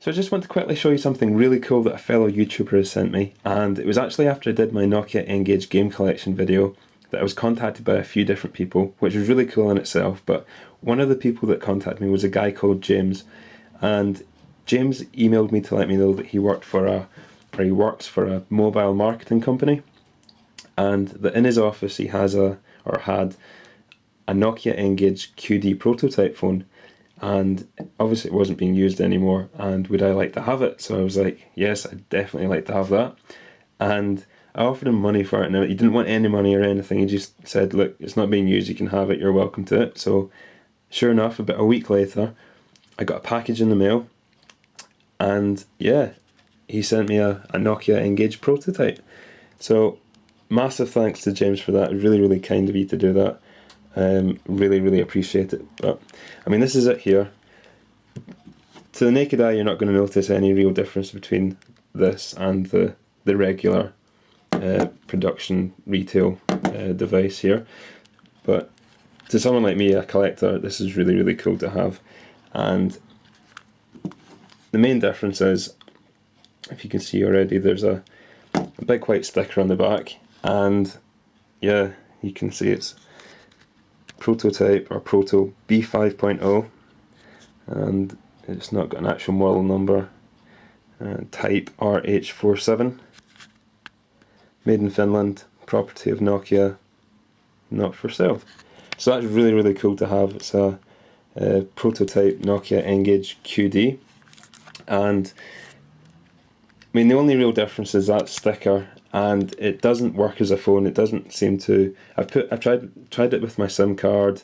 So I just want to quickly show you something really cool that a fellow YouTuber has sent me, and it was actually after I did my Nokia N-Gage game collection video that I was contacted by a few different people, which was really cool in itself. But one of the people that contacted me was a guy called James, and James emailed me to let me know that he works for a mobile marketing company, and that in his office he had a Nokia N-Gage QD prototype phone. And obviously it wasn't being used anymore, and would I like to have it? So I was like, yes, I'd definitely like to have that. And I offered him money for it. Now, he didn't want any money or anything, he just said, look, it's not being used, you can have it, you're welcome to it. So sure enough, about a week later, I got a package in the mail, and yeah, he sent me a Nokia N-Gage prototype. So massive thanks to James for that. It was really, really kind of you to do that. Really, really appreciate it. But I mean, this is it here. To the naked eye, you're not going to notice any real difference between this and the regular production retail device here. But to someone like me, a collector, this is really, really cool to have. And the main difference is, if you can see already, there's a big white sticker on the back, and yeah, you can see it's prototype or proto B5.0, and it's not got an actual model number. Type RH47, made in Finland, property of Nokia, not for sale. So that's really, really cool to have. It's a prototype Nokia N-Gage QD, and I mean, the only real difference is that sticker, and it doesn't work as a phone. It doesn't seem to. I tried it with my SIM card,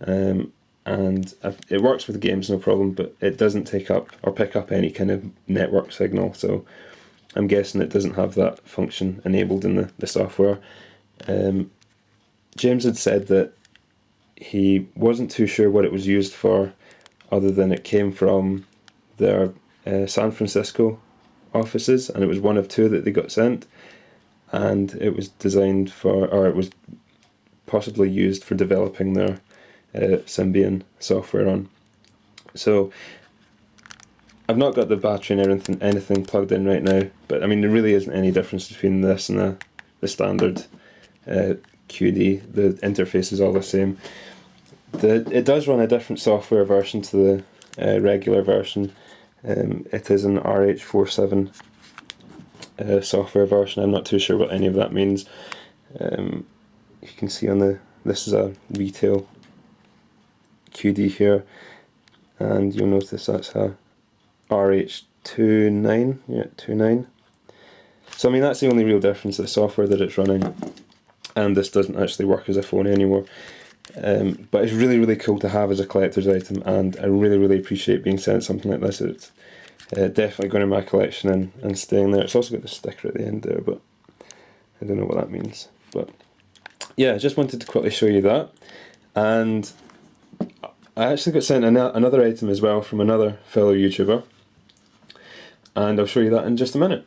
and it works with games no problem, but it doesn't take up or pick up any kind of network signal. So I'm guessing it doesn't have that function enabled in the software. James had said that he wasn't too sure what it was used for, other than it came from their San Francisco offices, and it was one of two that they got sent, and it was designed for, or it was possibly used for developing their Symbian software on. So I've not got the battery and anything plugged in right now, but I mean, there really isn't any difference between this and the standard QD. The interface is all the same. It does run a different software version to the regular version. It is an RH47 software version. I'm not too sure what any of that means. You can see on this is a retail QD here, and you'll notice that's a RH29, yeah, 29. So I mean, that's the only real difference, the software that it's running, and this doesn't actually work as a phone anymore. But it's really, really cool to have as a collector's item, and I really, really appreciate being sent something like this. It's definitely going in my collection and staying there. It's also got the sticker at the end there, but I don't know what that means. But yeah, I just wanted to quickly show you that. And I actually got sent another item as well from another fellow YouTuber, and I'll show you that in just a minute.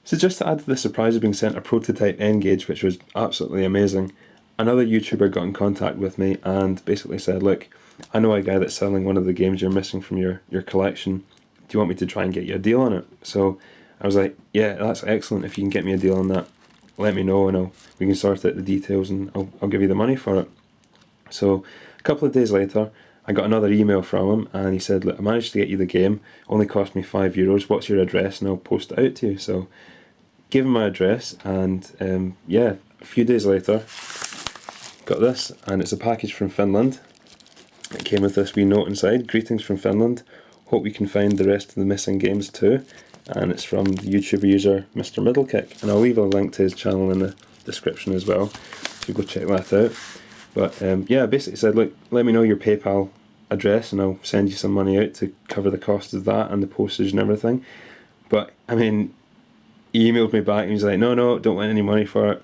So just to add to the surprise of being sent a prototype N-Gage, which was absolutely amazing, another YouTuber got in contact with me and basically said, look, I know a guy that's selling one of the games you're missing from your collection. Do you want me to try and get you a deal on it? So I was like, yeah, that's excellent. If you can get me a deal on that, let me know, and we can sort out the details, and I'll give you the money for it. So a couple of days later, I got another email from him, and he said, look, I managed to get you the game, only cost me €5, what's your address, and I'll post it out to you. So gave him my address, and yeah, a few days later, got this, and it's a package from Finland. It came with this wee note inside: greetings from Finland, hope you can find the rest of the missing games too. And it's from the YouTuber user MrMiddleKick, and I'll leave a link to his channel in the description as well, so go check that out. But yeah, basically said, look, let me know your PayPal address and I'll send you some money out to cover the cost of that and the postage and everything. But I mean, he emailed me back and he was like, no, don't want any money for it,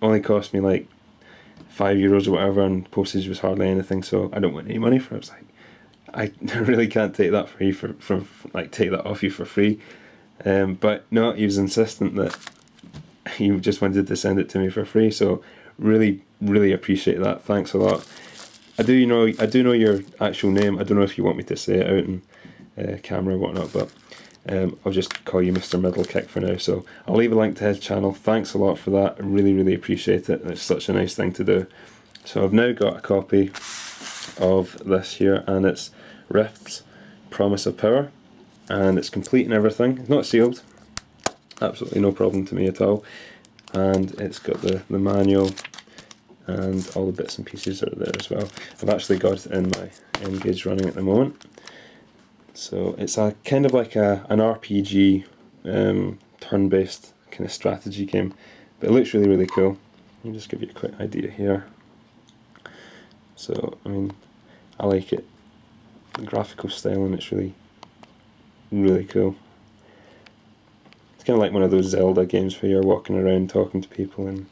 only cost me like €5 or whatever, and postage was hardly anything, so I don't want any money for it. It's like, I really can't take that free take that off you for free. But no, he was insistent that he just wanted to send it to me for free, so really, really appreciate that. Thanks a lot. I do know your actual name. I don't know if you want me to say it out camera and whatnot, but I'll just call you MrMiddleKick for now. So I'll leave a link to his channel. Thanks a lot for that. I really, really appreciate it. It's such a nice thing to do. So I've now got a copy of this here, and it's Rift's Promise of Power, and it's complete and everything. It's not sealed, absolutely no problem to me at all, and it's got the manual and all the bits and pieces are there as well. I've actually got it in my N-Gage running at the moment. So it's a kind of like an RPG turn-based kind of strategy game, but it looks really, really cool. Let me just give you a quick idea here. So I mean, I like it. The graphical style and it's really, really cool. It's kind of like one of those Zelda games where you're walking around talking to people and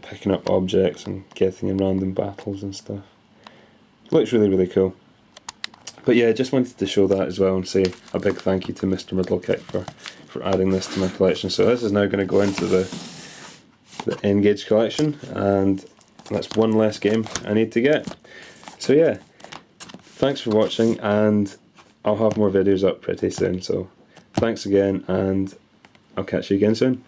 picking up objects and getting in random battles and stuff. It looks really, really cool. But yeah, I just wanted to show that as well and say a big thank you to MrMiddleKick for adding this to my collection. So this is now going to go into the N-Gage collection, and that's one less game I need to get. So yeah, thanks for watching, and I'll have more videos up pretty soon. So thanks again, and I'll catch you again soon.